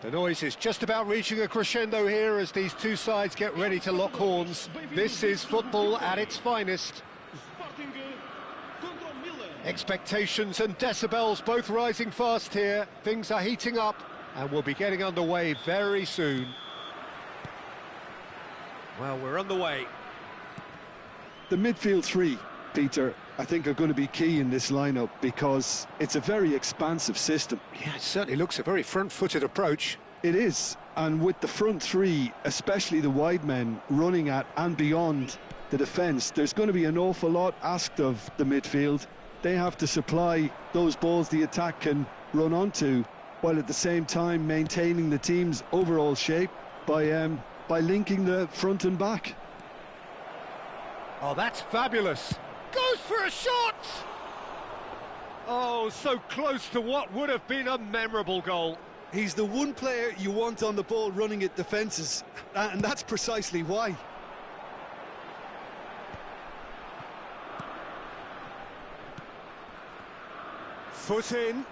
The noise is just about reaching a crescendo here as these two sides get ready to lock horns. This is football at its finest. Expectations and decibels both rising fast here. Things are heating up and we'll be getting underway very soon. Well, we're underway. The midfield three, Peter, I think are going to be key in this lineup because it's a very expansive system. Yeah, it certainly looks a very front-footed approach. It is, and with the front three, especially the wide men, running at and beyond the defence, there's going to be an awful lot asked of the midfield. They have to supply those balls the attack can run onto, while at the same time maintaining the team's overall shape by linking the front and back. Oh, that's fabulous. Goes for a shot! Oh, so close to what would have been a memorable goal. He's the one player you want on the ball running at defences, and that's precisely why. Foot in.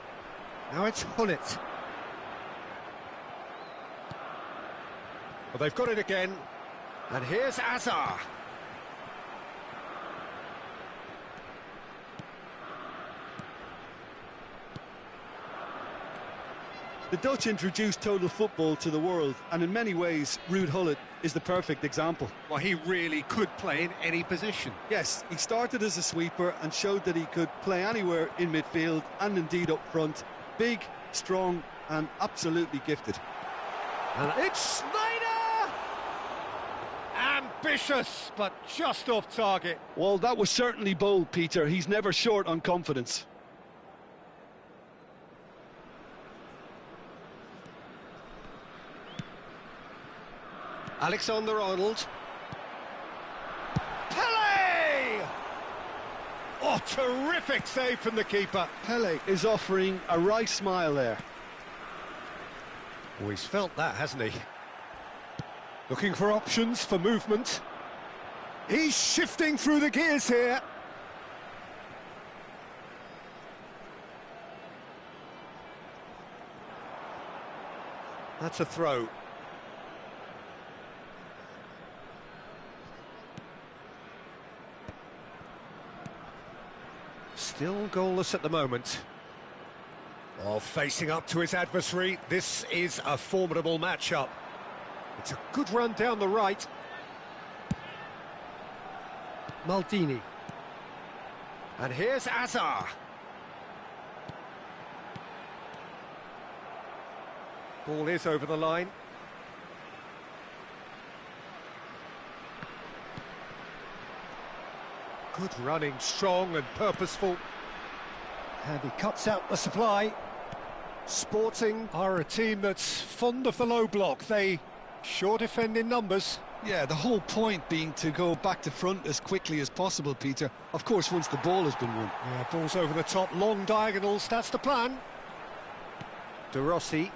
Now it's Hullet. Well, they've got it again. And here's Azar. The Dutch introduced total football to the world, and in many ways, Ruud Hullet is the perfect example. Well, he really could play in any position. Yes, he started as a sweeper and showed that he could play anywhere in midfield and indeed up front. Big, strong, and absolutely gifted. And it's Snyder! Ambitious, but just off target. Well, that was certainly bold, Peter. He's never short on confidence. Alexander-Arnold. Pele! Oh, terrific save from the keeper. Pele is offering a wry smile there. Oh, he's felt that, hasn't he? Looking for options for movement. He's shifting through the gears here. That's a throw. Still goalless at the moment. While facing up to his adversary, this is a formidable matchup. It's a good run down the right. Maldini. And here's Azar. Ball is over the line. Good running, strong and purposeful. And he cuts out the supply. Sporting are a team that's fond of the low block. They sure defend in numbers. Yeah, the whole point being to go back to front as quickly as possible, Peter. Of course, once the ball has been won. Yeah, ball's over the top, long diagonals, that's the plan. De Rossi.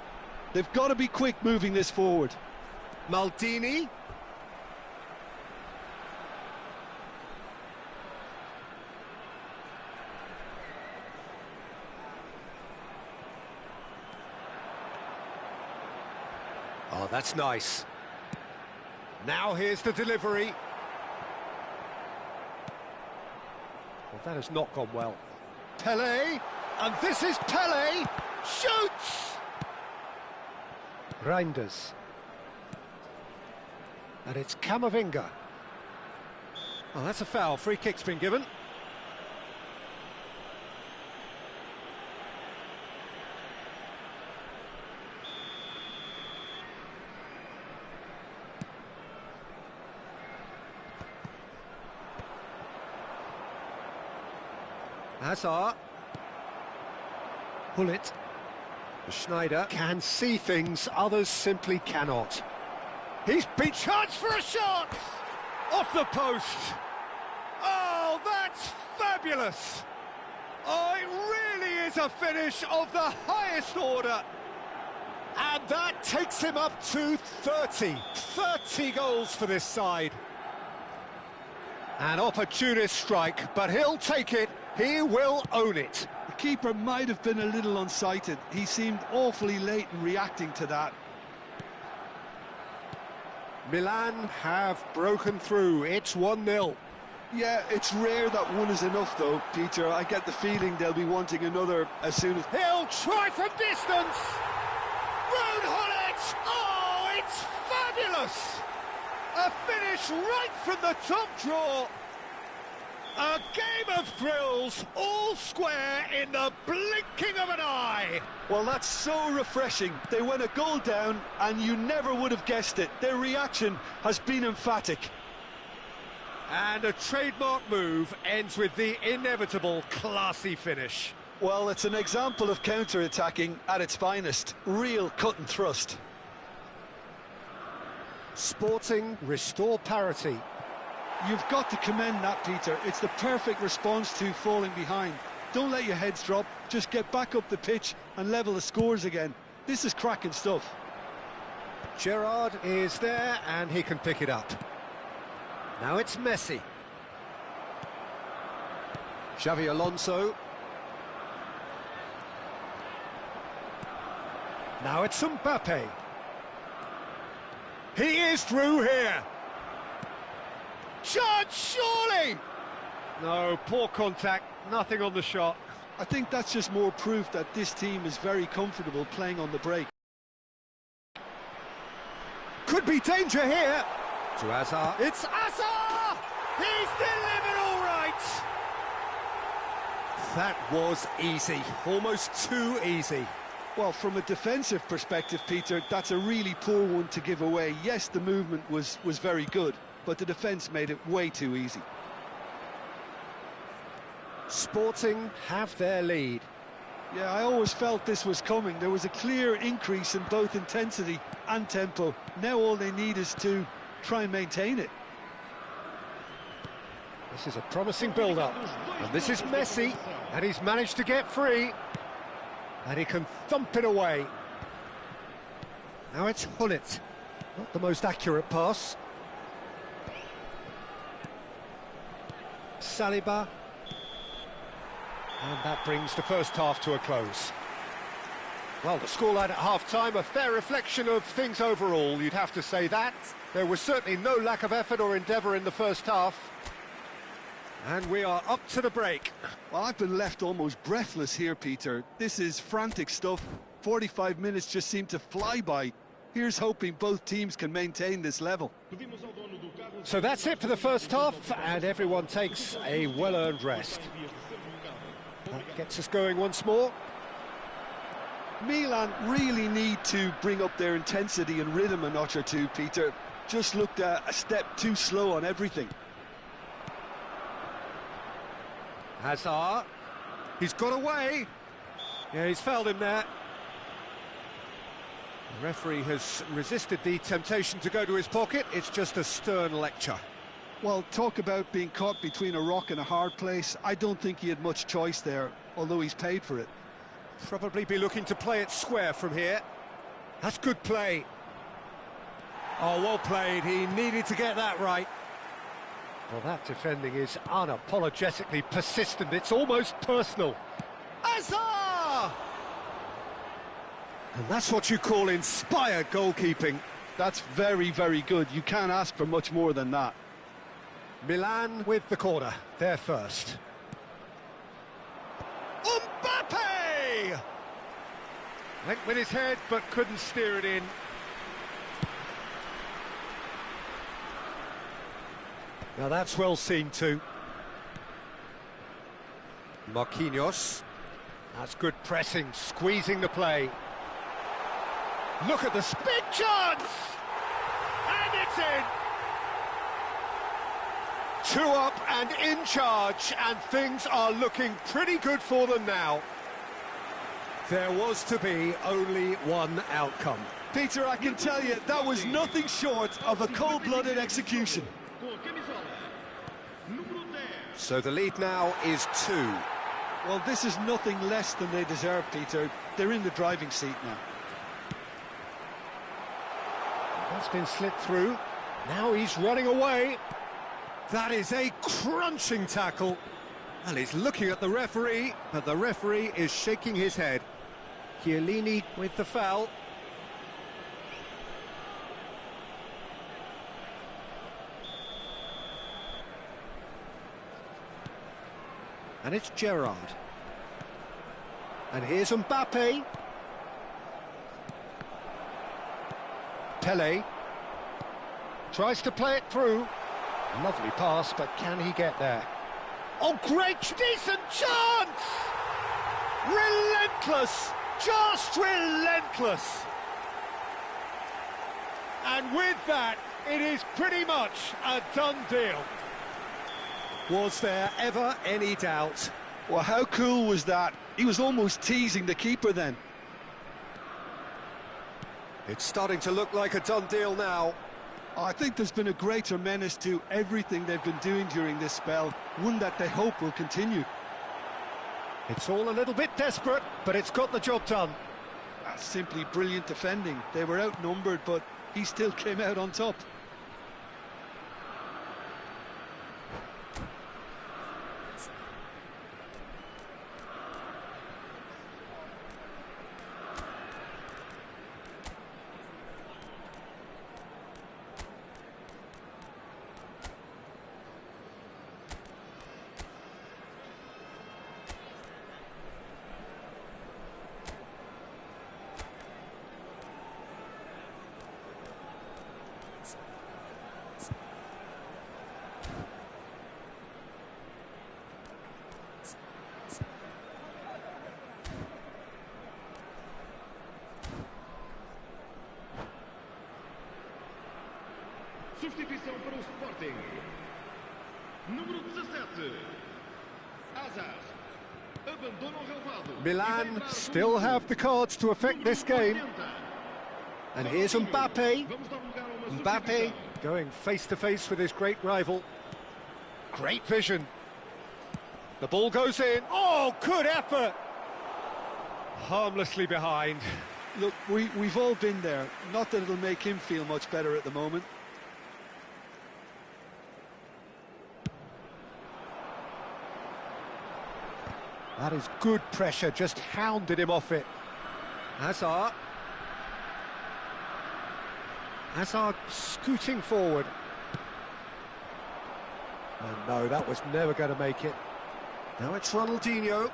They've got to be quick moving this forward. Maldini. Oh, that's nice. Now here's the delivery. Well, that has not gone well. Pele, and this is Pele, shoots! Reinders. And it's Camavinga. Oh, that's a foul, free kick's been given. Hazard. Hullet. Schneider can see things others simply cannot. He's been charged for a shot! Off the post! Oh, that's fabulous! Oh, it really is a finish of the highest order! And that takes him up to 30. 30 goals for this side. An opportunist strike, but he'll take it. He will own it. The keeper might have been a little unsighted. He seemed awfully late in reacting to that. Milan have broken through. It's 1-0. Yeah, it's rare that one is enough, though, Peter. I get the feeling they'll be wanting another as soon as... He'll try from distance! Road Hullet! Oh, it's fabulous! A finish right from the top draw. A game of thrills, all square in the blinking of an eye. Well, that's so refreshing. They went a goal down, and you never would have guessed it. Their reaction has been emphatic. And a trademark move ends with the inevitable classy finish. Well, it's an example of counter-attacking at its finest. Real cut and thrust. Sporting restore parity. You've got to commend that, Peter. It's the perfect response to falling behind. Don't let your heads drop. Just get back up the pitch and level the scores again. This is cracking stuff. Gerrard is there and he can pick it up. Now it's Messi. Xavi Alonso. Now it's Mbappe. He is through here. Chance, surely! No, poor contact, nothing on the shot. I think that's just more proof that this team is very comfortable playing on the break. Could be danger here. To Hazard. It's Hazard! He's delivered all right! That was easy, almost too easy. Well, from a defensive perspective, Peter, that's a really poor one to give away. Yes, the movement was very good, but the defence made it way too easy. Sporting have their lead. Yeah, I always felt this was coming. There was a clear increase in both intensity and tempo. Now all they need is to try and maintain it. This is a promising build-up. And this is Messi, and he's managed to get free. And he can thump it away. Now it's Hullet. Not the most accurate pass. Saliba. And that brings the first half to a close. Well, the scoreline at half-time, a fair reflection of things overall, you'd have to say that. There was certainly no lack of effort or endeavour in the first half. And we are up to the break. Well, I've been left almost breathless here, Peter. This is frantic stuff. 45 minutes just seem to fly by. Here's hoping both teams can maintain this level. So that's it for the first half, and everyone takes a well-earned rest. That gets us going once more. Milan really need to bring up their intensity and rhythm a notch or two, Peter. Just looked a step too slow on everything. Hazard. He's got away. Yeah, he's fouled him there. The referee has resisted the temptation to go to his pocket. It's just a stern lecture. Well, talk about being caught between a rock and a hard place. I don't think he had much choice there, although he's paid for it. Probably be looking to play it square from here. That's good play. Oh, well played. He needed to get that right. Well, that defending is unapologetically persistent. It's almost personal. Hazard! And that's what you call inspired goalkeeping. That's very, very good. You can't ask for much more than that. Milan with the corner. They're first. Mbappe! Went with his head, but couldn't steer it in. Now that's well seen too. Marquinhos. That's good pressing, squeezing the play. Look at this big chance! And it's in! 2 up and in charge, and things are looking pretty good for them now. There was to be only one outcome. Peter, I can tell you, that was nothing short of a cold-blooded execution. So the lead now is 2. Well, this is nothing less than they deserve, Peter. They're in the driving seat now. That's been slipped through. Now he's running away. That is a crunching tackle. And he's looking at the referee, but the referee is shaking his head. Chiellini with the foul. And it's Gerrard. And here's Mbappe. Pele. Tries to play it through. Lovely pass, but can he get there? Oh, great, decent chance! Relentless, just relentless. And with that, it is pretty much a done deal. Was there ever any doubt? Well, how cool was that? He was almost teasing the keeper then. It's starting to look like a done deal now. I think there's been a greater menace to everything they've been doing during this spell, one that they hope will continue. It's all a little bit desperate, but it's got the job done. That's simply brilliant defending. They were outnumbered, but he still came out on top. Substituição para o Sporting. Número 17. Hazard. Abandona o relvado. Milan still have the cards to affect this game. And here's Mbappe. Mbappe going face-to-face with his great rival. Great vision. The ball goes in. Oh, good effort. Harmlessly behind. Look, we've all been there. Not that it'll make him feel much better at the moment. That is good pressure, just hounded him off it. Hazard. Hazard scooting forward. And no, that was never going to make it. Now it's Ronaldinho.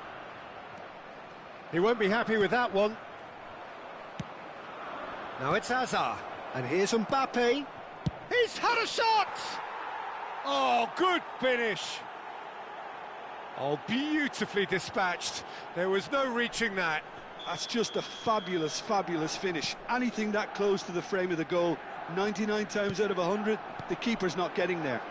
He won't be happy with that one. Now it's Hazard. And here's Mbappe. He's had a shot! Oh, good finish. Oh, beautifully dispatched. There was no reaching that. That's just a fabulous, fabulous finish. Anything that close to the frame of the goal, 99 times out of 100, the keeper's not getting there.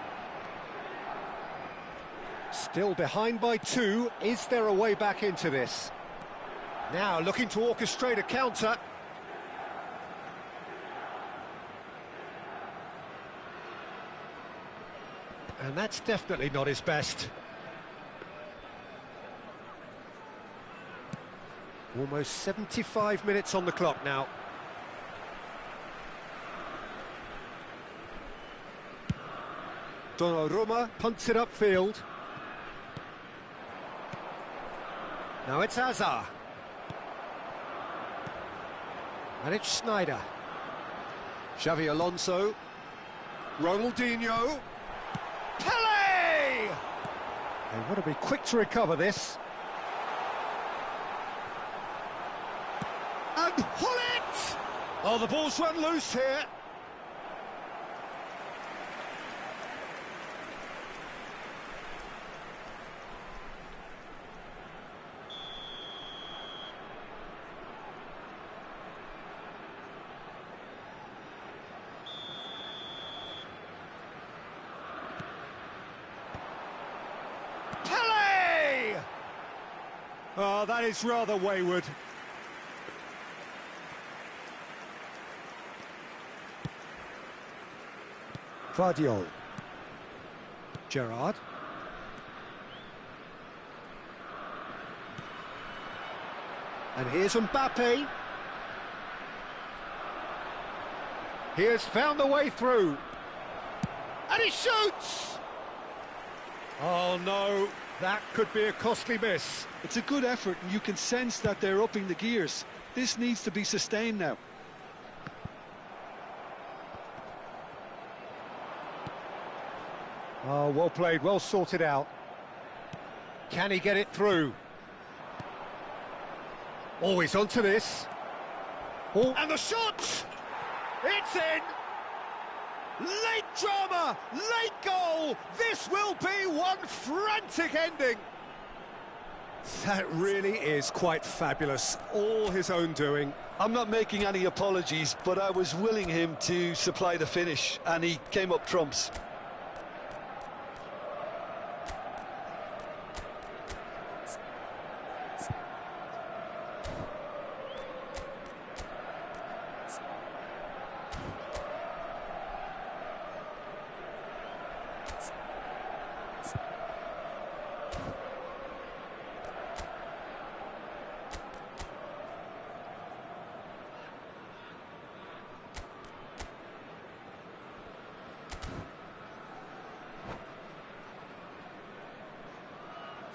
Still behind by 2. Is there a way back into this? Now looking to orchestrate a counter. And that's definitely not his best. Almost 75 minutes on the clock now. Rumo punts it upfield. Now it's Hazard. And it's Sneijder. Xavi Alonso. Ronaldinho. Pele! They want to be quick to recover this. And pull it! Oh, the ball's run loose here. Pele! Oh, that is rather wayward. Vardiol. Gerrard. And here's Mbappe. He has found the way through. And he shoots! Oh no, that could be a costly miss. It's a good effort, and you can sense that they're upping the gears. This needs to be sustained now. Oh, well played, well sorted out. Can he get it through? Oh, he's onto this. Oh, and the shot! It's in! Late drama, late goal! This will be one frantic ending! That really is quite fabulous, all his own doing. I'm not making any apologies, but I was willing him to supply the finish, and he came up trumps.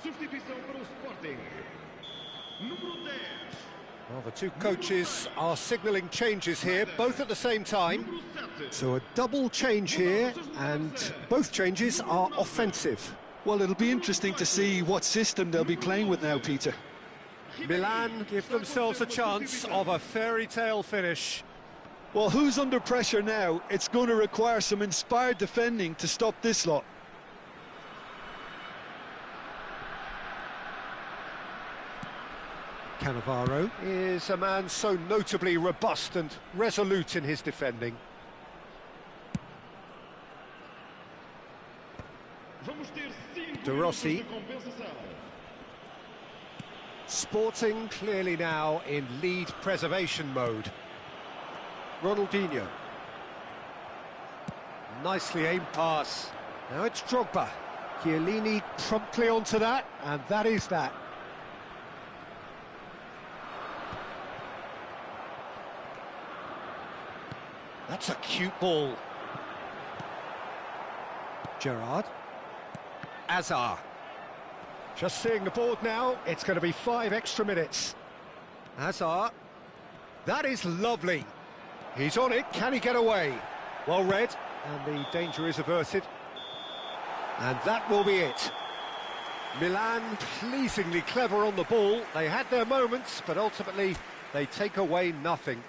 Substituição para o Sporting. Número 10. Well, the two coaches are signalling changes here, both at the same time. So a double change here, and both changes are offensive. Well, it'll be interesting to see what system they'll be playing with now, Peter. Milan give themselves a chance of a fairy tale finish. Well, who's under pressure now? It's going to require some inspired defending to stop this lot. Cannavaro is a man so notably robust and resolute in his defending. De Rossi. Sporting clearly now in lead preservation mode. Ronaldinho. Nicely aimed pass. Now it's Drogba. Chiellini promptly onto that, and that is that. That's a cute ball. Gerrard. Hazard. Just seeing the board now, it's going to be 5 extra minutes. Hazard. That is lovely. He's on it, can he get away? Well read, and the danger is averted. And that will be it. Milan pleasingly clever on the ball. They had their moments, but ultimately they take away nothing.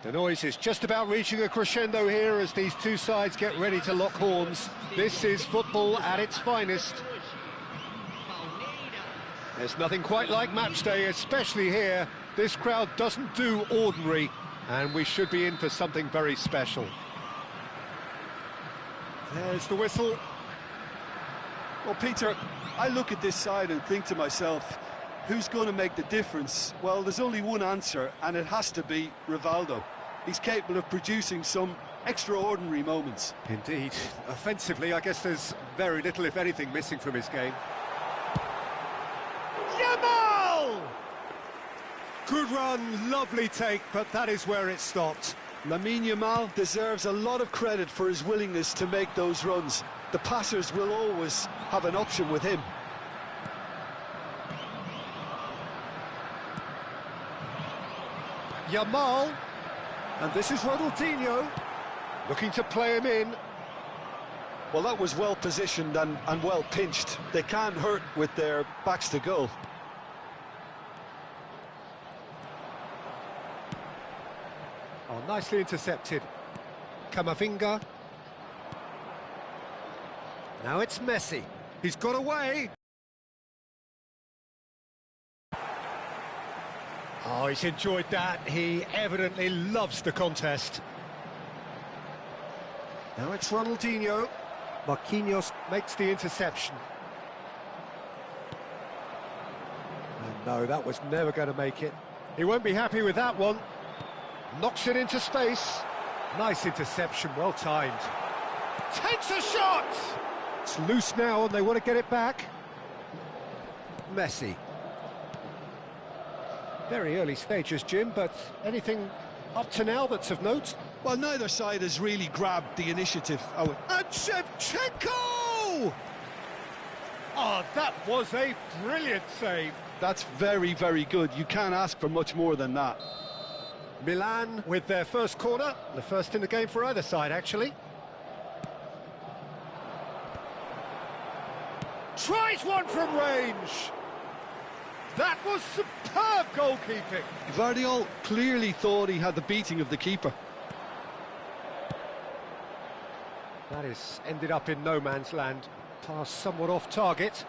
The noise is just about reaching a crescendo here as these two sides get ready to lock horns. This is football at its finest. There's nothing quite like match day, especially here. This crowd doesn't do ordinary, and we should be in for something very special. There's the whistle. Well, Peter, I look at this side and think to myself, who's going to make the difference? Well, there's only one answer, and it has to be Rivaldo. He's capable of producing some extraordinary moments. Indeed. Offensively, I guess there's very little, if anything, missing from his game. Yamal! Good run, lovely take, but that is where it stopped. Lamine Yamal deserves a lot of credit for his willingness to make those runs. The passers will always have an option with him. Yamal, and this is Ronaldinho, looking to play him in. Well, that was well positioned and well pinched. They can't hurt with their backs to goal. Oh, nicely intercepted. Camavinga. Now it's Messi. He's got away. Oh, he's enjoyed that. He evidently loves the contest. Now it's Ronaldinho. Marquinhos makes the interception. And no, that was never going to make it. He won't be happy with that one. Knocks it into space. Nice interception, well timed. Takes a shot! It's loose now and they want to get it back. Messi. Very early stages, Jim, but anything up to now that's of note? Well, neither side has really grabbed the initiative. Oh, and Shevchenko! Oh, that was a brilliant save. that's very, very good. You can't ask for much more than that. Milan with their first corner, the first in the game for either side, actually. Tries one from range. That was superb goalkeeping. Guardiola clearly thought he had the beating of the keeper. That is ended up in no man's land. Pass somewhat off target.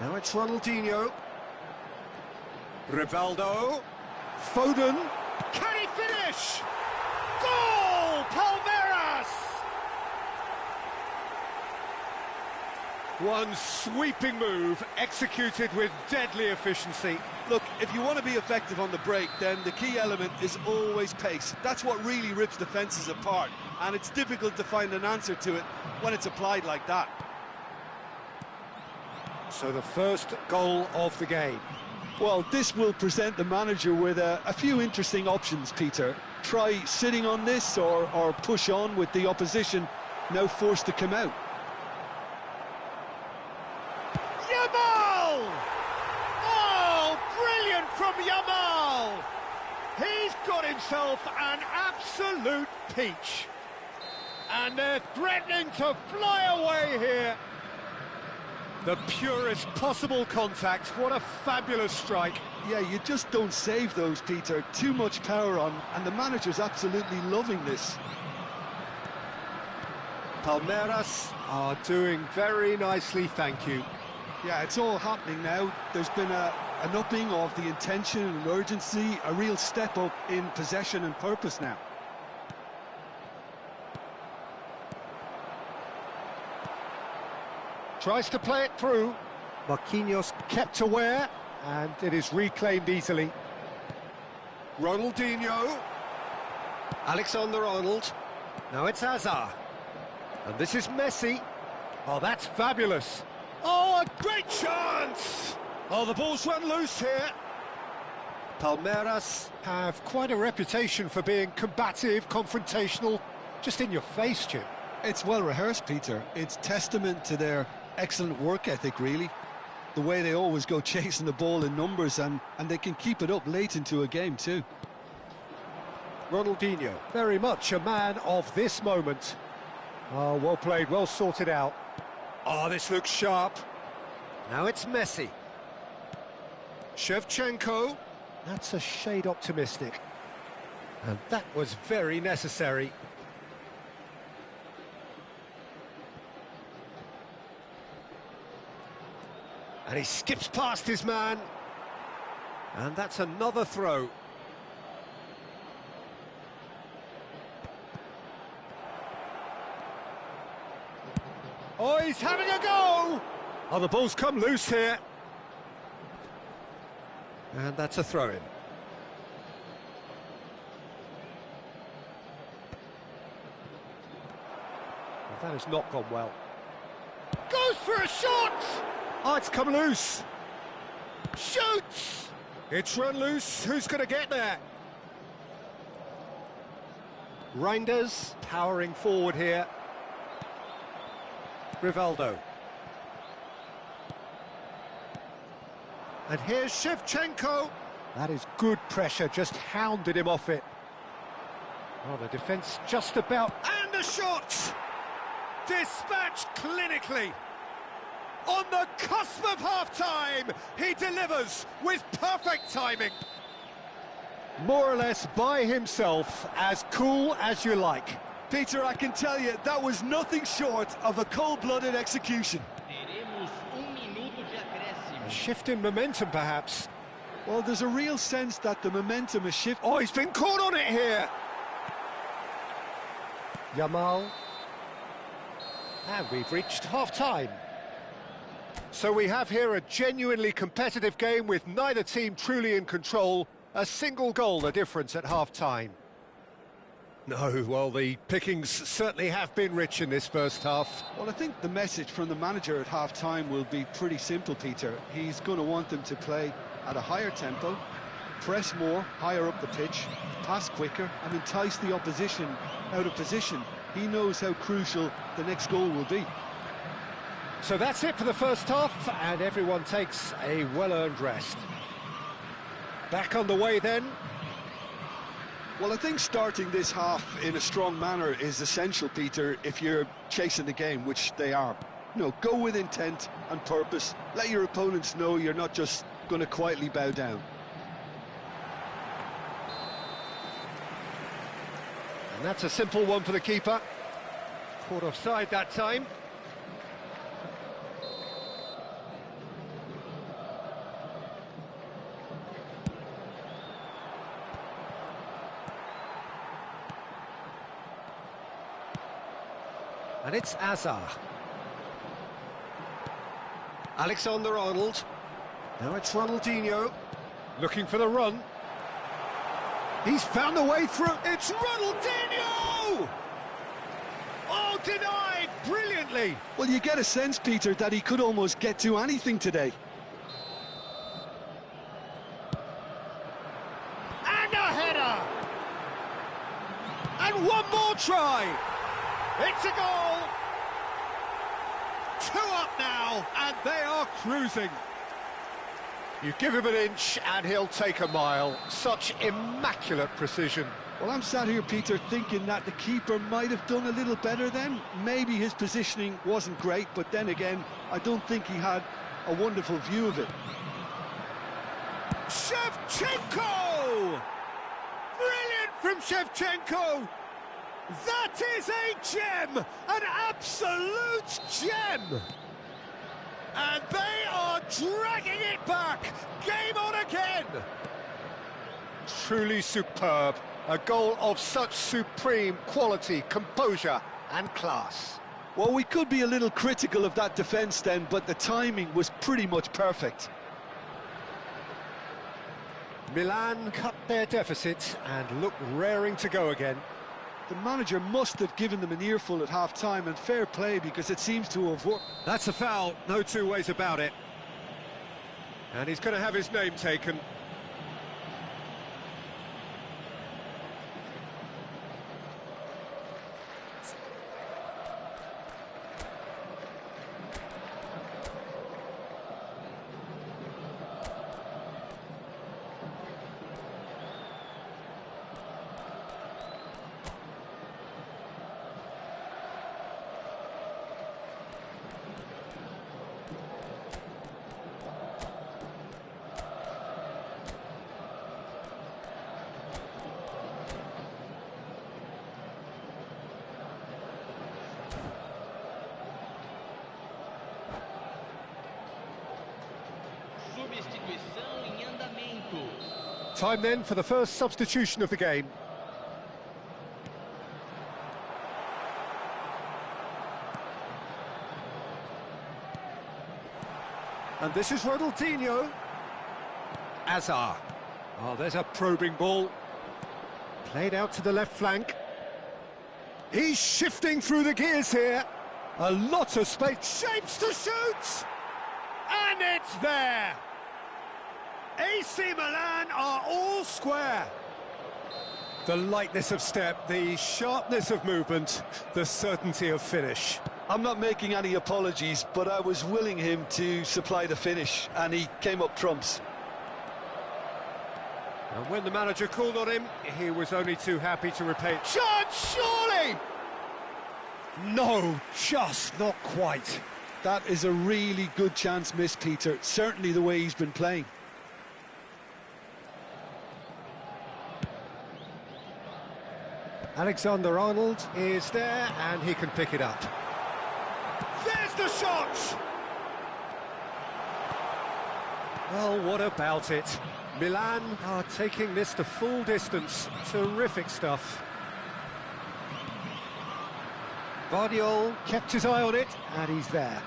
Now it's Ronaldinho. Rivaldo. Foden. Can he finish? Goal! Palmeiras! One sweeping move, executed with deadly efficiency. Look, if you want to be effective on the break, then the key element is always pace. That's what really rips defences apart, and it's difficult to find an answer to it when it's applied like that. So the first goal of the game. Well, this will present the manager with a few interesting options, Peter. Try sitting on this or push on with the opposition now forced to come out. Yamal! Oh, brilliant from Yamal! He's got himself an absolute peach. And they're threatening to fly away here. The purest possible contact. What a fabulous strike. Yeah, you just don't save those, Peter. Too much power on, and the manager's absolutely loving this. Palmeiras are doing very nicely, thank you. Yeah, it's all happening now. There's been an upping of the intention and urgency, a real step up in possession and purpose now. Tries to play it through. Marquinhos kept aware, and it is reclaimed easily. Ronaldinho. Alexander-Arnold. Now it's Hazard. And this is Messi. Oh, that's fabulous. Oh, a great chance! Oh, the ball's run loose here. Palmeiras have quite a reputation for being combative, confrontational, just in your face, Jim. It's well rehearsed, Peter. It's testament to their excellent work ethic, really. The way they always go chasing the ball in numbers, and they can keep it up late into a game too. Ronaldinho, very much a man of this moment. Oh, well played, well sorted out. Oh, this looks sharp. Now it's Messi. Shevchenko. That's a shade optimistic. And that was very necessary. And he skips past his man. And that's another throw. Oh, he's having a go! Oh, the ball's come loose here. And that's a throw-in. Well, that has not gone well. Goes for a shot! Oh, it's come loose. Shoots! It's run loose. Who's going to get there? Reinders powering forward here. Rivaldo. And here's Shevchenko. That is good pressure, just hounded him off it. Oh, the defence just about... And a shot! Dispatched clinically. On the cusp of half-time, he delivers with perfect timing. More or less by himself, as cool as you like. Peter, I can tell you, that was nothing short of a cold-blooded execution. A shift in momentum, perhaps. Well, there's a real sense that the momentum is shifting. Oh, he's been caught on it here. Yamal. And we've reached half-time. So we have here a genuinely competitive game with neither team truly in control. A single goal the difference at half-time. No, well, the pickings certainly have been rich in this first half. Well, I think the message from the manager at half-time will be pretty simple, Peter. He's going to want them to play at a higher tempo, press more, higher up the pitch, pass quicker, and entice the opposition out of position. He knows how crucial the next goal will be. So that's it for the first half, and everyone takes a well-earned rest. Back on the way then. Well, I think starting this half in a strong manner is essential, Peter, if you're chasing the game, which they are. You know, go with intent and purpose. Let your opponents know you're not just going to quietly bow down. And that's a simple one for the keeper. Caught offside that time. And it's Azar. Alexander-Arnold. Now it's Ronaldinho. Looking for the run. He's found a way through. It's Ronaldinho! Oh, denied brilliantly. Well, you get a sense, Peter, that he could almost get to anything today. And a header! And one more try! It's a goal! 2 up now, and they are cruising. You give him an inch and he'll take a mile. Such immaculate precision. Well, I'm sat here, Peter, thinking that the keeper might have done a little better then. Maybe his positioning wasn't great, but then again, I don't think he had a wonderful view of it. Shevchenko! Brilliant from Shevchenko! That is a gem! An absolute gem! And they are dragging it back! Game on again! Truly superb. A goal of such supreme quality, composure and class. Well, we could be a little critical of that defence then, but the timing was pretty much perfect. Milan cut their deficit and look raring to go again. The manager must have given them an earful at half-time, and fair play, because it seems to have worked. That's a foul, no two ways about it. And he's going to have his name taken. Time then for the first substitution of the game. And this is Ronaldinho. Azar. Oh, there's a probing ball. Played out to the left flank. He's shifting through the gears here. A lot of space. Shapes to shoot! And it's there! AC Milan are all square. The lightness of step, the sharpness of movement, the certainty of finish. I'm not making any apologies, but I was willing him to supply the finish, and he came up trumps. And when the manager called on him, he was only too happy to repay it. Chance, surely! No, just not quite. That is a really good chance missed, Peter. Certainly the way he's been playing. Alexander-Arnold is there, and he can pick it up. There's the shot! Well, what about it? Milan are taking this the full distance. Terrific stuff. Guardiola kept his eye on it, and he's there.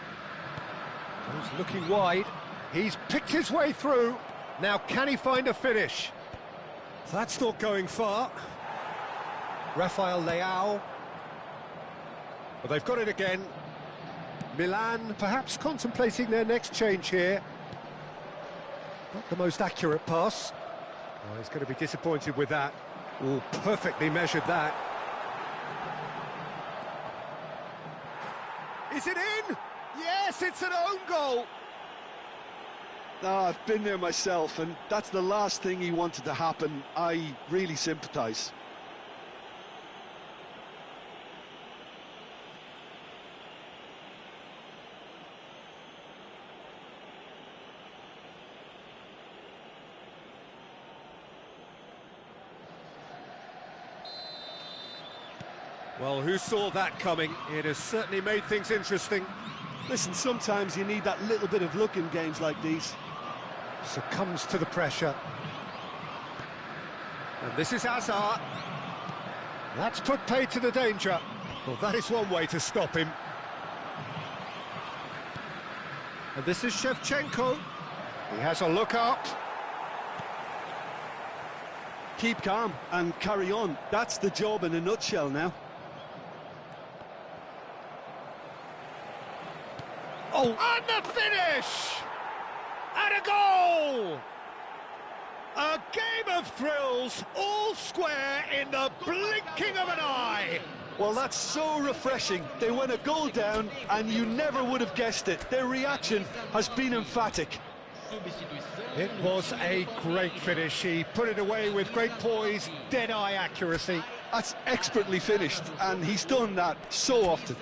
He's looking wide. He's picked his way through. Now, can he find a finish? That's not going far. Rafael Leao. Well, they've got it again. Milan perhaps contemplating their next change here. Not the most accurate pass. Oh, he's going to be disappointed with that. Oh, perfectly measured that. Is it in? Yes, it's an own goal. I've been there myself, and that's the last thing he wanted to happen. I really sympathise. Well, who saw that coming? It has certainly made things interesting. Listen, sometimes you need that little bit of luck in games like these. Succumbs to the pressure. And this is Azar. That's put paid to the danger. Well, that is one way to stop him. And this is Shevchenko. He has a look up. Keep calm and carry on. That's the job in a nutshell now. Oh, and the finish! And a goal! A game of thrills, all square in the blinking of an eye. Well, that's so refreshing. They went a goal down, and you never would have guessed it. Their reaction has been emphatic. It was a great finish. He put it away with great poise, dead-eye accuracy. That's expertly finished, and he's done that so often.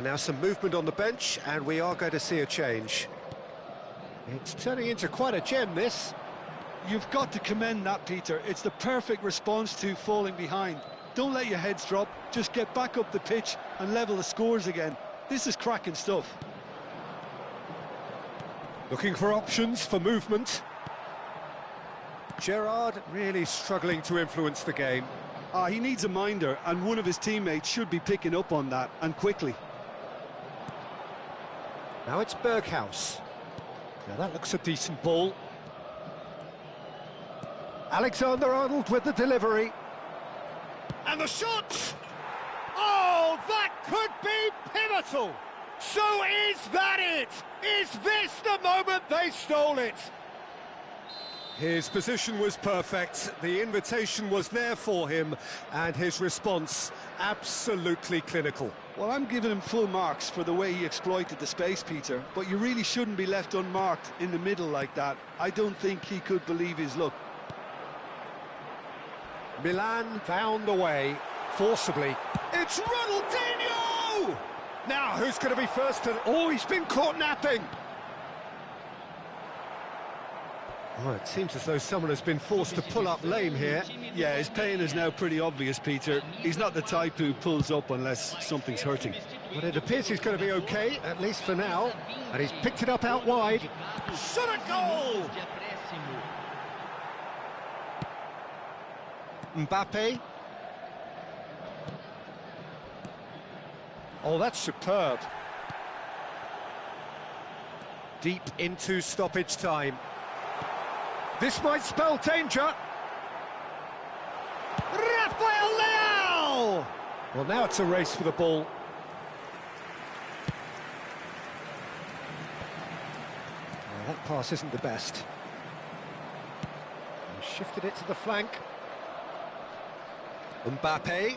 Now some movement on the bench, and we are going to see a change. It's turning into quite a gem, this. You've got to commend that, Peter. It's the perfect response to falling behind. Don't let your heads drop, just get back up the pitch and level the scores again. This is cracking stuff. Looking for options for movement. Gerrard really struggling to influence the game. He needs a minder, and one of his teammates should be picking up on that, and quickly. Now it's Berghaus. Now that looks a decent ball. Alexander-Arnold with the delivery. And the shot! Oh, that could be pivotal! So is that it? Is this the moment they stole it? His position was perfect, the invitation was there for him, and his response absolutely clinical. Well, I'm giving him full marks for the way he exploited the space, Peter, but you really shouldn't be left unmarked in the middle like that. I don't think he could believe his luck. Milan found a way, forcibly. It's Ronaldinho! Now, who's going to be first to... Oh, he's been caught napping! Oh, it seems as though someone has been forced to pull up lame here. Yeah, his pain is now pretty obvious, Peter. He's not the type who pulls up unless something's hurting. But it appears he's going to be okay, at least for now. And he's picked it up out wide. Shot a goal! Mbappe. Oh, that's superb. Deep into stoppage time. This might spell danger. Rafael Leao! Well, now it's a race for the ball. Well, that pass isn't the best. He shifted it to the flank. Mbappe.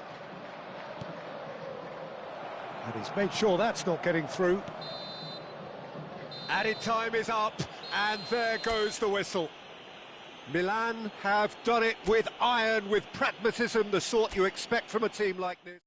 And he's made sure that's not getting through. Added time is up, and there goes the whistle. Milan have done it with iron, with pragmatism, the sort you expect from a team like this.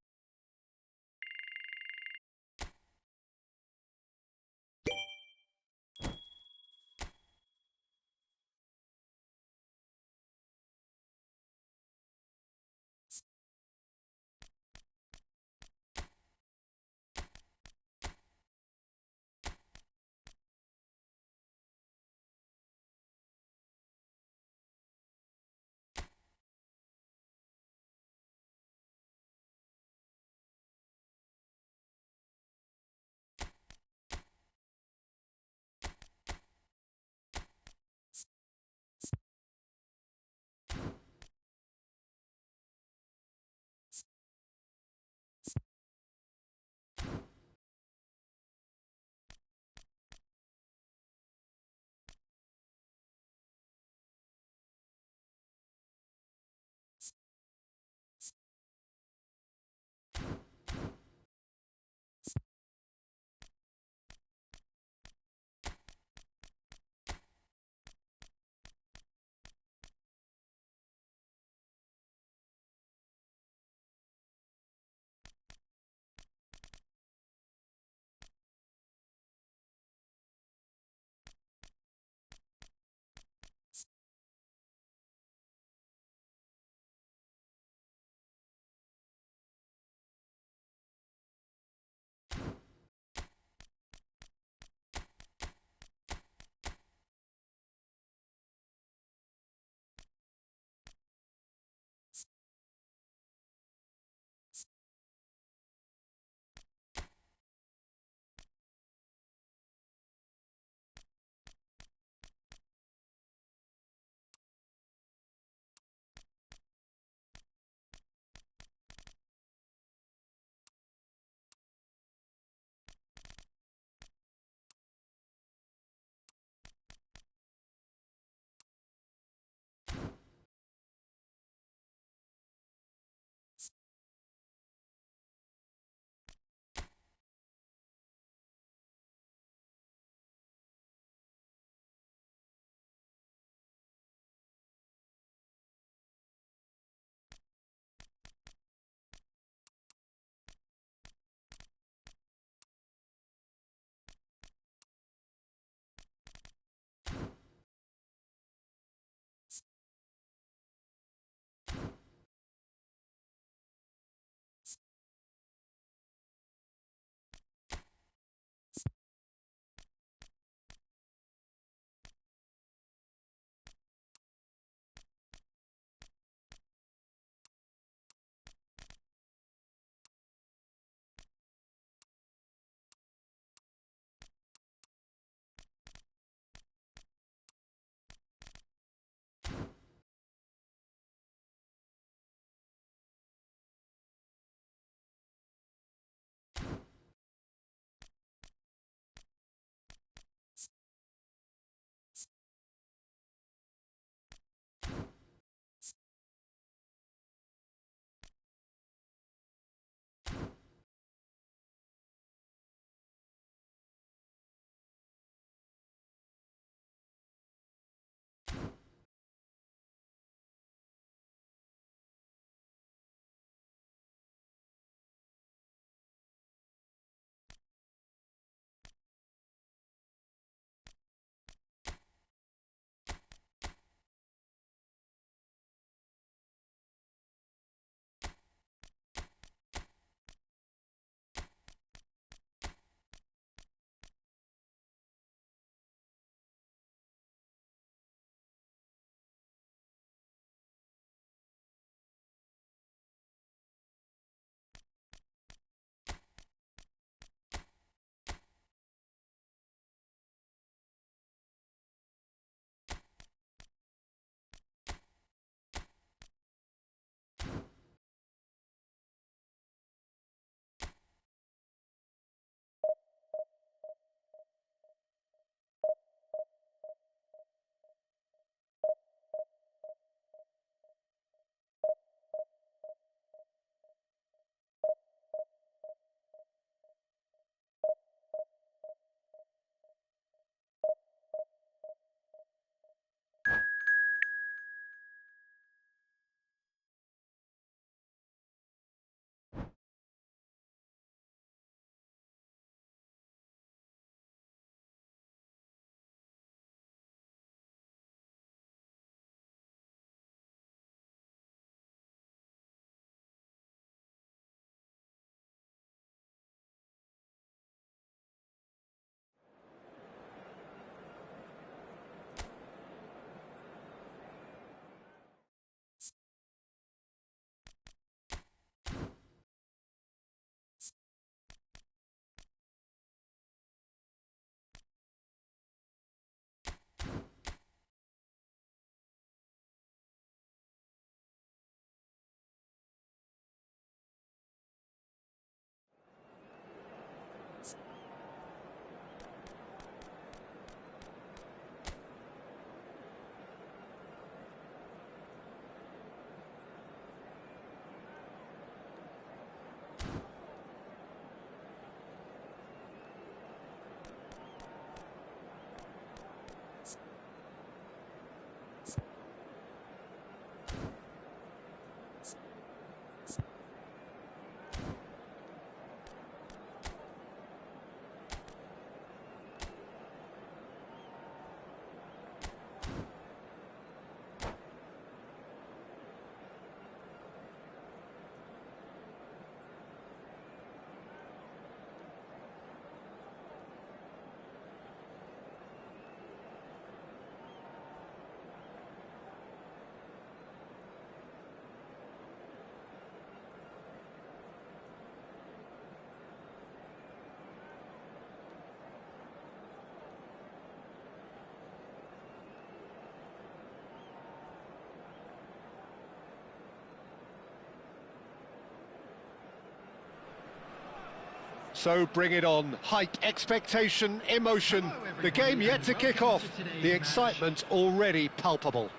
So bring it on. Hype, expectation, emotion. The game yet to kick off. The excitement already palpable.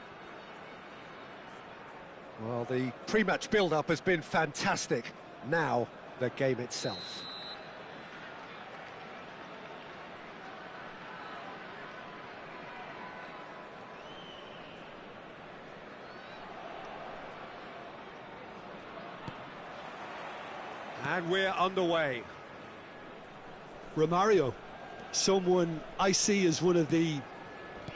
Well, the pre-match build-up has been fantastic. Now, the game itself. And we're underway. Romario, someone I see as one of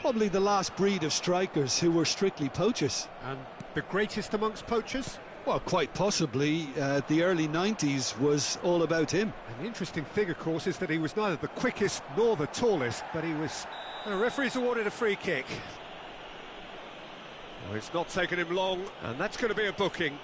probably the last breed of strikers who were strictly poachers. And the greatest amongst poachers? Well, quite possibly. The early 90s was all about him. And the interesting thing, of course, is that he was neither the quickest nor the tallest, but he was... The referee's awarded a free kick. Well, it's not taken him long, and that's going to be a booking.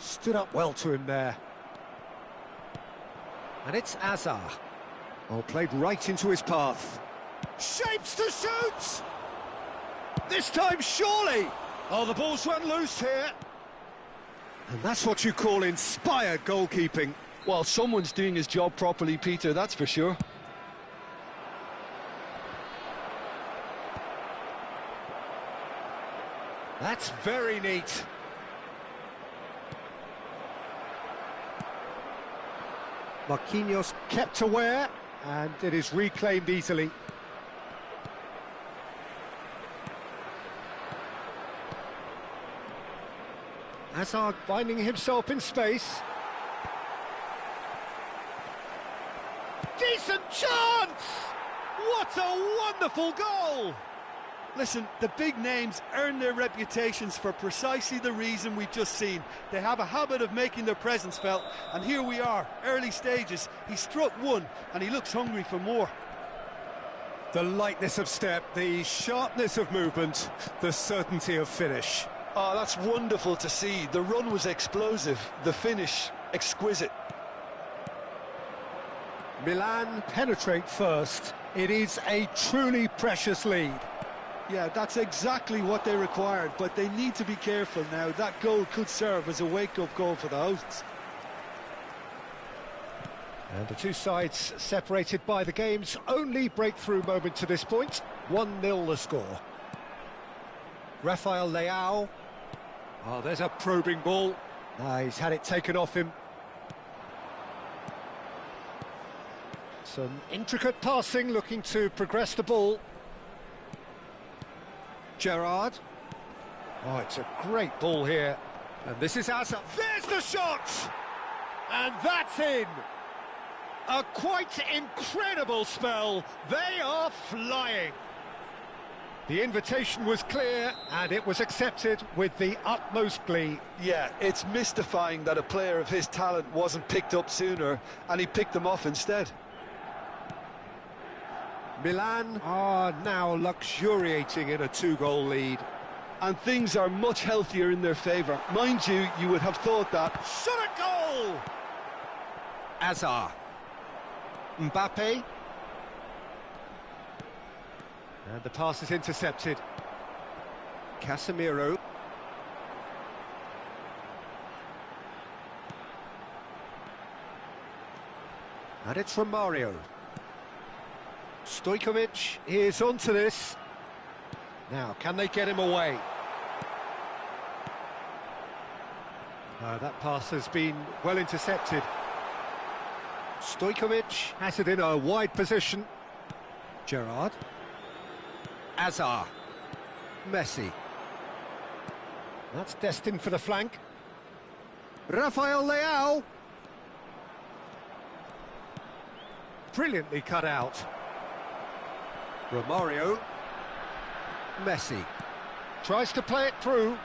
Stood up well to him there. And it's Azar. Oh, played right into his path. Shapes to shoot! This time, surely! Oh, the ball's run loose here. And that's what you call inspired goalkeeping. Well, someone's doing his job properly, Peter, that's for sure. That's very neat. Marquinhos kept aware, and it is reclaimed easily. Hazard finding himself in space. Decent chance! What a wonderful goal! Listen, the big names earn their reputations for precisely the reason we've just seen. They have a habit of making their presence felt, and here we are, early stages. He struck one, and he looks hungry for more. The lightness of step, the sharpness of movement, the certainty of finish. Oh, that's wonderful to see. The run was explosive, the finish exquisite. Milan penetrate first. It is a truly precious lead. Yeah, that's exactly what they required, but they need to be careful now. That goal could serve as a wake-up goal for the hosts. And the two sides separated by the game's only breakthrough moment to this point. 1-0 the score. Rafael Leao. Oh, there's a probing ball. He's had it taken off him. Some intricate passing, looking to progress the ball. Gerrard. Oh, it's a great ball here. And this is Hazard. There's the shot! And that's in! A quite incredible spell. They are flying. The invitation was clear, and it was accepted with the utmost glee. Yeah, it's mystifying that a player of his talent wasn't picked up sooner, and he picked them off instead. Milan are now luxuriating in a two-goal lead. And things are much healthier in their favour. Mind you, you would have thought that. Shot a goal! Azar. Mbappe. And the pass is intercepted. Casemiro. And it's Romario. Stojkovic is onto this. Now, can they get him away? That pass has been well intercepted. Stojkovic has it in a wide position. Gerrard. Azar. Messi. That's destined for the flank. Rafael Leao. Brilliantly cut out. Romario. Messi. Tries to play it through.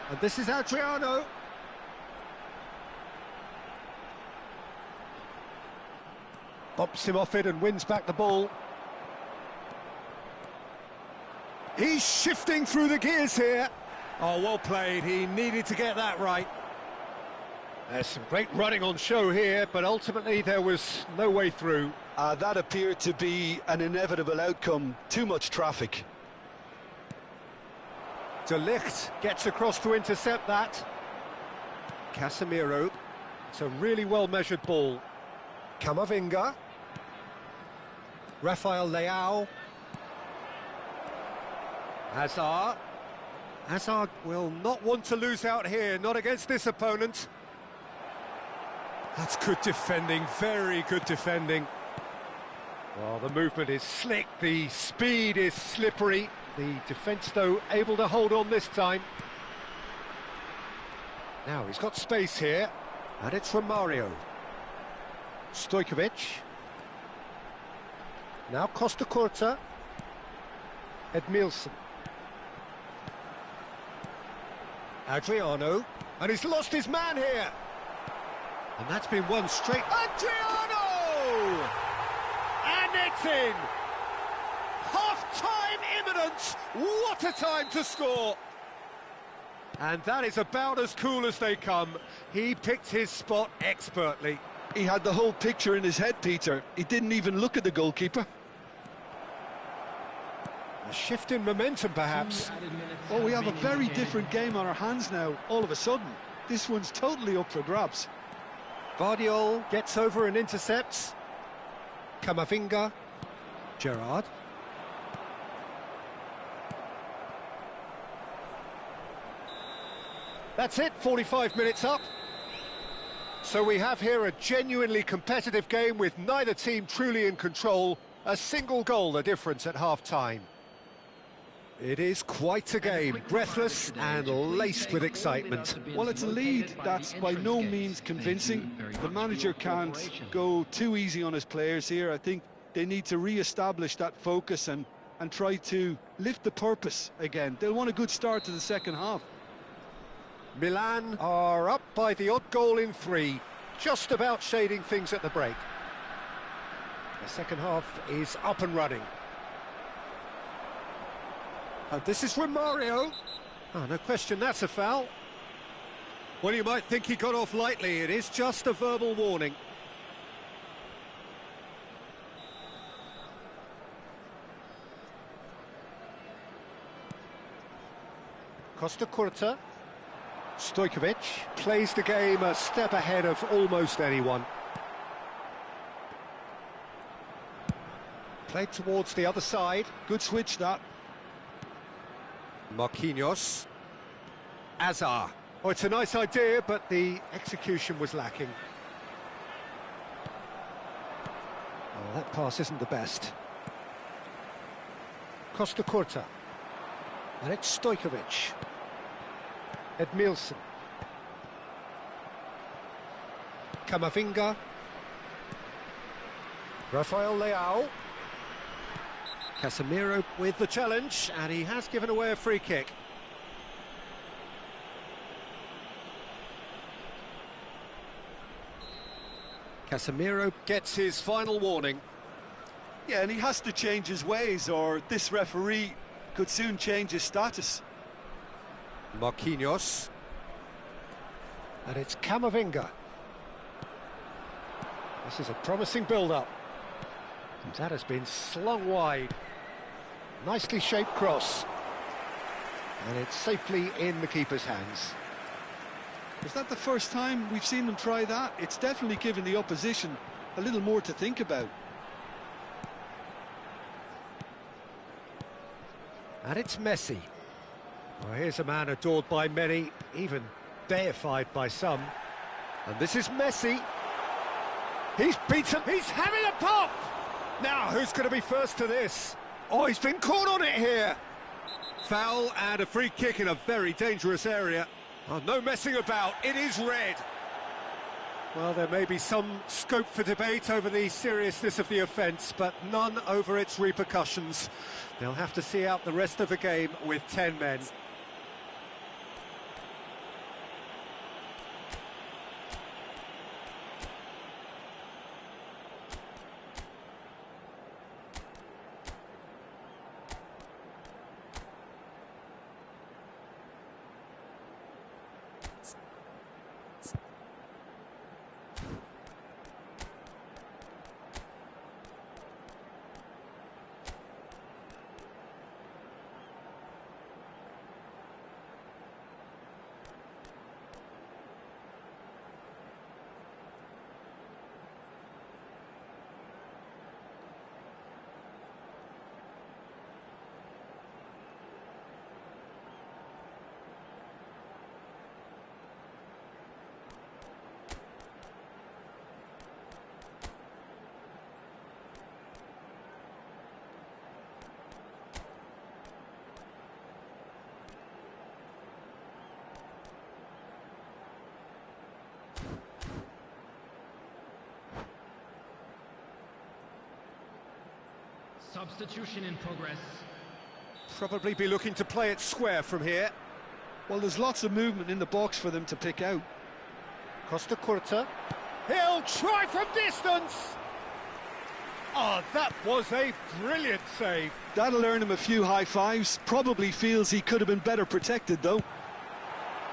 And this is Adriano. Bumps him off it and wins back the ball. He's shifting through the gears here. Oh, well played. He needed to get that right. There's some great running on show here, but ultimately there was no way through. That appeared to be an inevitable outcome. Too much traffic. De Ligt gets across to intercept that. Casemiro. It's a really well-measured ball. Camavinga. Rafael Leao. Hazard. Hazard will not want to lose out here, not against this opponent. That's good defending, very good defending. Well, the movement is slick, the speed is slippery. The defence, though, able to hold on this time. Now, he's got space here, and it's Romario. Stojkovic. Now Costa Curta. Edmilson. Adriano. And he's lost his man here. And that's been one straight. Adriano! And it's in! Half-time imminent! What a time to score! And that is about as cool as they come. He picked his spot expertly. He had the whole picture in his head, Peter. He didn't even look at the goalkeeper. A shift in momentum, perhaps. Oh, we have a very different game on our hands now, all of a sudden. This one's totally up for grabs. Vardiol gets over and intercepts. Camavinga. Gerrard. That's it, 45 minutes up. So we have here a genuinely competitive game with neither team truly in control. A single goal the difference at half-time. It is quite a game, breathless and laced with excitement. Well, it's a lead that's by no means convincing. The manager can't go too easy on his players here. I think they need to re-establish that focus and try to lift the purpose again. They'll want a good start to the second half. Milan are up by the odd goal in 3, just about shading things at the break. The second half is up and running. And this is Romario. Oh, no question, that's a foul. Well, you might think he got off lightly. It is just a verbal warning. Costa Curta. Stojkovic plays the game a step ahead of almost anyone. Played towards the other side. Good switch, that. Marquinhos. Azar. Oh, it's a nice idea, but the execution was lacking. Oh, that pass isn't the best. Costa Curta. And it's Stojkovic. Edmilson. Camavinga. Rafael Leao. Casemiro with the challenge, and he has given away a free kick. Casemiro gets his final warning. Yeah, and he has to change his ways, or this referee could soon change his status. Marquinhos. And it's Camavinga. This is a promising build-up. And that has been slung wide. Nicely shaped cross. And it's safely in the keeper's hands. Is that the first time we've seen them try that? It's definitely given the opposition a little more to think about. And it's Messi. Well, here's a man adored by many, even deified by some. And this is Messi. He's beaten, he's having a pop! Now, who's going to be first to this? Oh, he's been caught on it here. Foul and a free kick in a very dangerous area. Oh, no messing about, it is red. Well, there may be some scope for debate over the seriousness of the offence, but none over its repercussions. They'll have to see out the rest of the game with 10 men. Substitution in progress. Probably be looking to play it square from here. Well, there's lots of movement in the box for them to pick out. Costa Curta. He'll try from distance! Oh, that was a brilliant save. That'll earn him a few high fives. Probably feels he could have been better protected, though.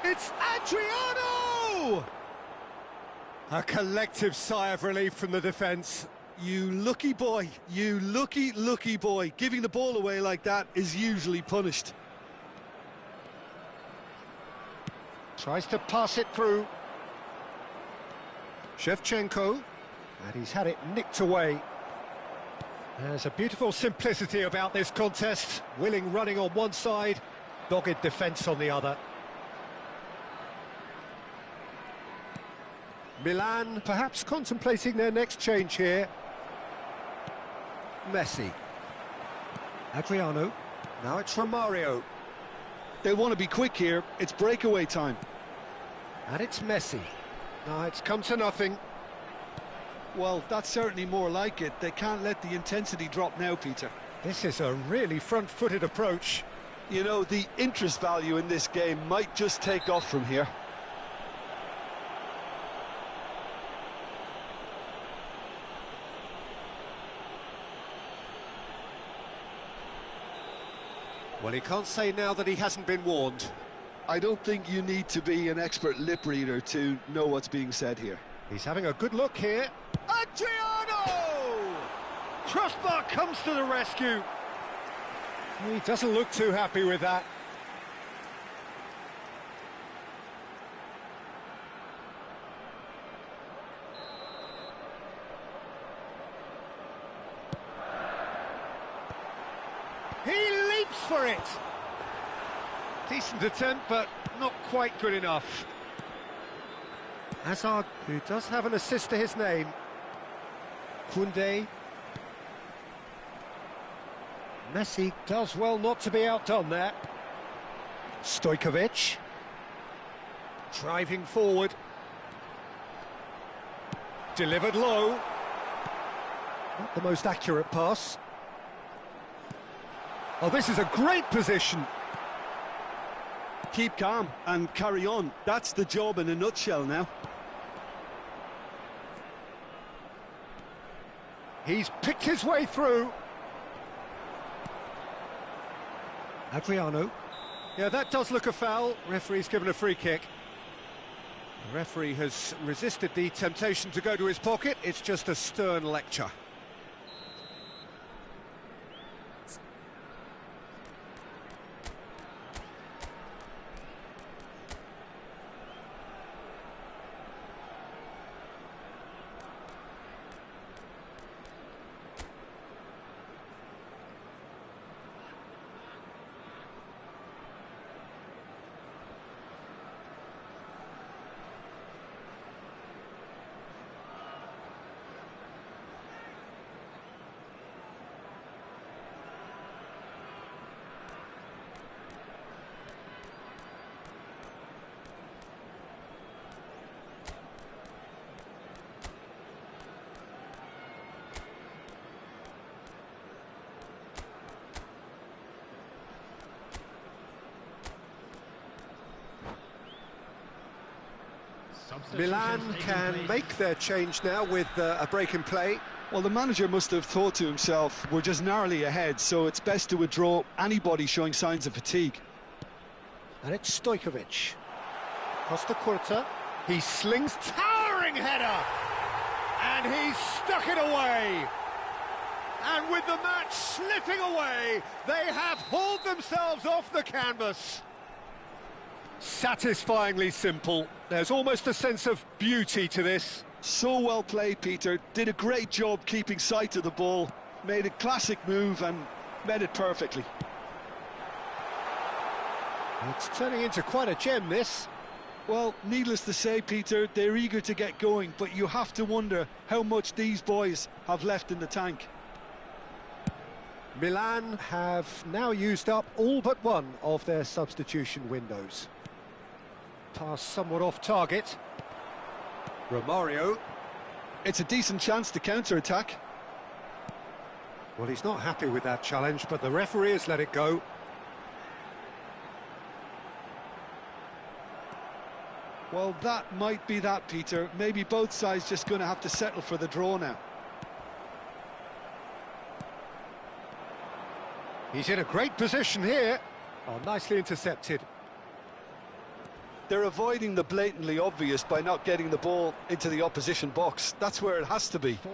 It's Adriano! A collective sigh of relief from the defence. You lucky boy, you lucky boy. Giving the ball away like that is usually punished. Tries to pass it through. Shevchenko, and he's had it nicked away. There's a beautiful simplicity about this contest. Willing running on one side, dogged defence on the other. Milan perhaps contemplating their next change here. Messi. Adriano. Now it's Romario. They want to be quick here. It's breakaway time. And it's Messi. No, it's come to nothing. Well, that's certainly more like it. They can't let the intensity drop now, Peter. This is a really front-footed approach. You know, the interest value in this game might just take off from here. Well, he can't say now that he hasn't been warned. I don't think you need to be an expert lip reader to know what's being said here. He's having a good look here. Adriano! Crossbar comes to the rescue. He doesn't look too happy with that. He leaps for it. Decent attempt, but not quite good enough. Hazard, who does have an assist to his name. Koundé. Messi does well not to be outdone there. Stojkovic. Driving forward. Delivered low. Not the most accurate pass. Oh, this is a great position. Keep calm and carry on. That's the job in a nutshell now. He's picked his way through. Adriano. Yeah, that does look a foul. Referee's given a free kick. The referee has resisted the temptation to go to his pocket. It's just a stern lecture. Milan can make their change now with a break in play. Well, the manager must have thought to himself, we're just narrowly ahead, so it's best to withdraw anybody showing signs of fatigue. And it's Stojkovic. Costa Curta. He slings towering header. And he's stuck it away. And with the match slipping away, they have hauled themselves off the canvas. Satisfyingly simple. There's almost a sense of beauty to this. So well played, Peter. Did a great job keeping sight of the ball. Made a classic move and met it perfectly. It's turning into quite a gem, this. Well, needless to say, Peter, they're eager to get going, but you have to wonder how much these boys have left in the tank. Milan have now used up all but one of their substitution windows. Pass somewhat off target. Romario. It's a decent chance to counter-attack. Well, he's not happy with that challenge, but the referee has let it go. Well, that might be that, Peter. Maybe both sides just going to have to settle for the draw now. He's in a great position here. Oh, nicely intercepted. They're avoiding the blatantly obvious by not getting the ball into the opposition box. That's where it has to be. 4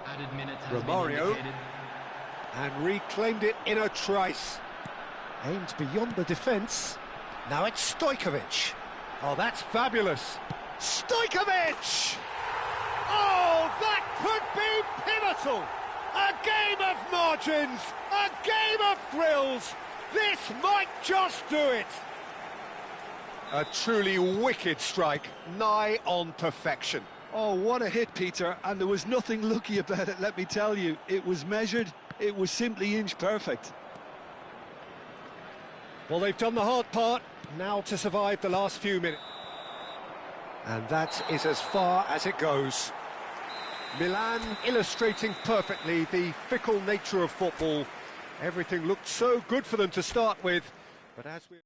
added minutes has been Romario. indicated. And reclaimed it in a trice. Aimed beyond the defence. Now it's Stojkovic. Oh, that's fabulous. Stojkovic! Oh, that could be pivotal! A game of margins, a game of thrills. This might just do it. A truly wicked strike, nigh on perfection. Oh, what a hit, Peter, and there was nothing lucky about it, let me tell you. It was measured, it was simply inch perfect. Well, they've done the hard part, now to survive the last few minutes. And that is as far as it goes. Milan illustrating perfectly the fickle nature of football. Everything looked so good for them to start with, but as we...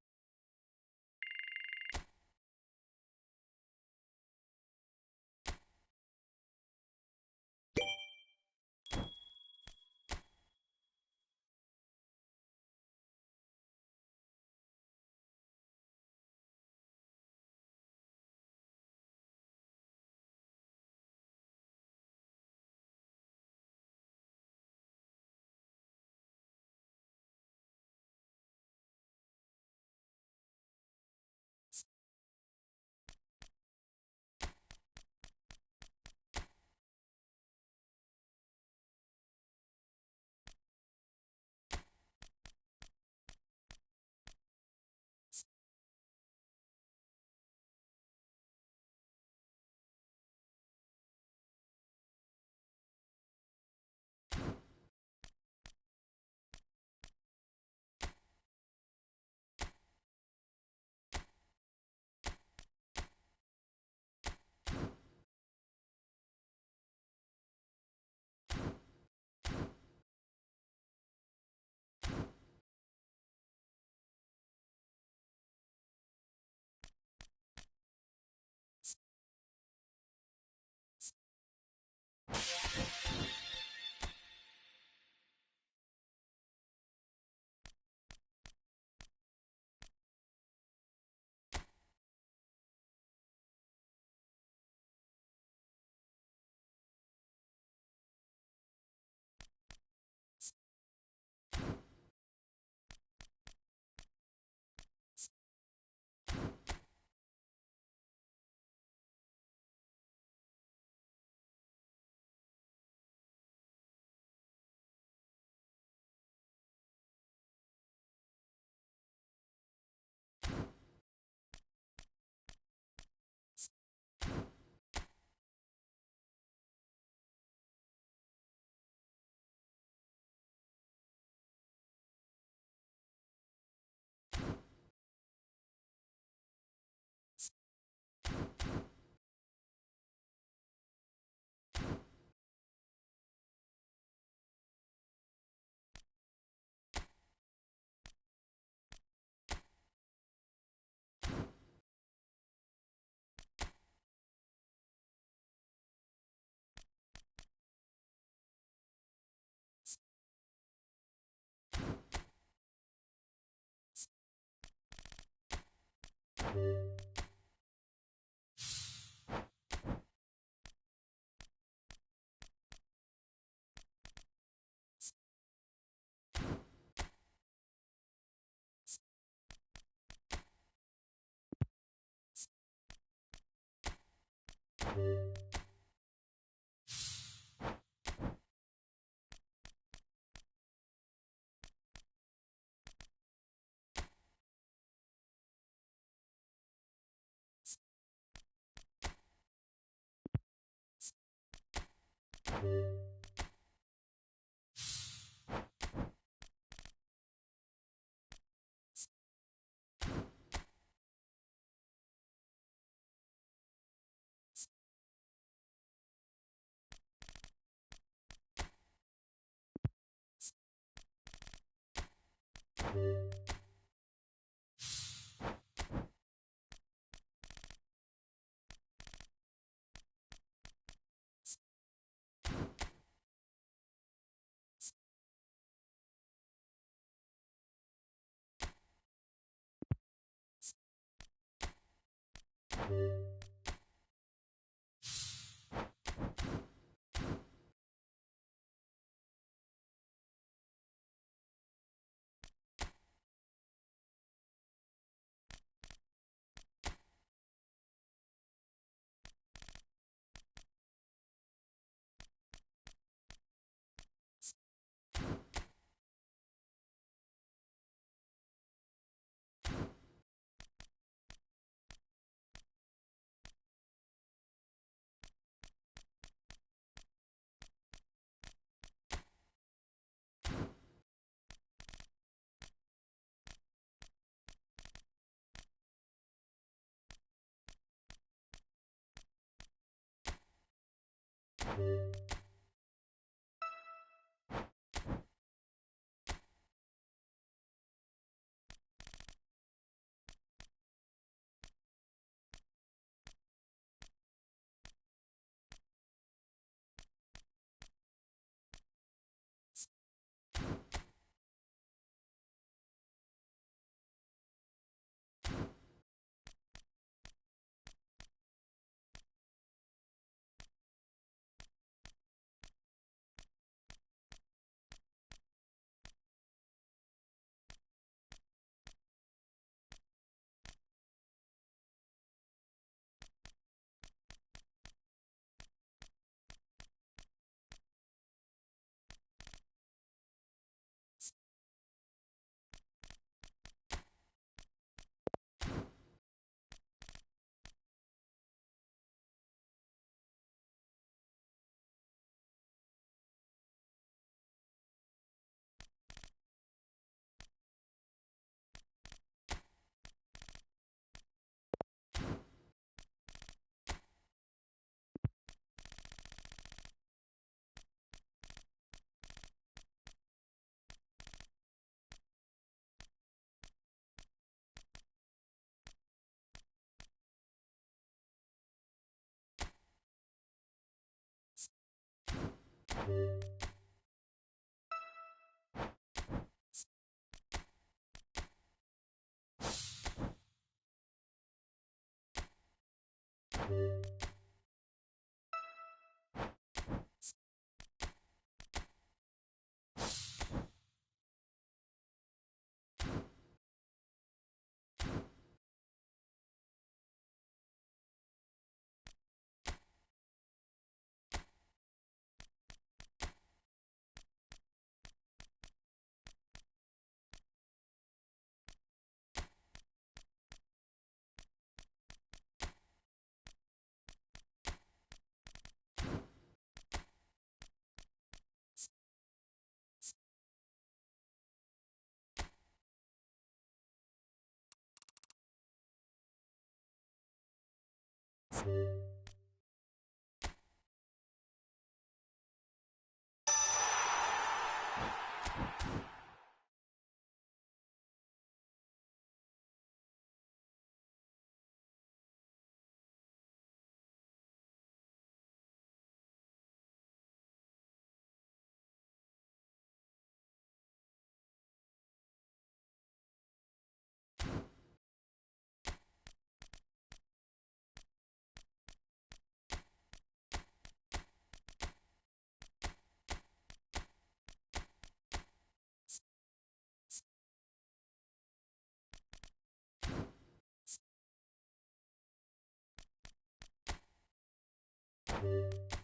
you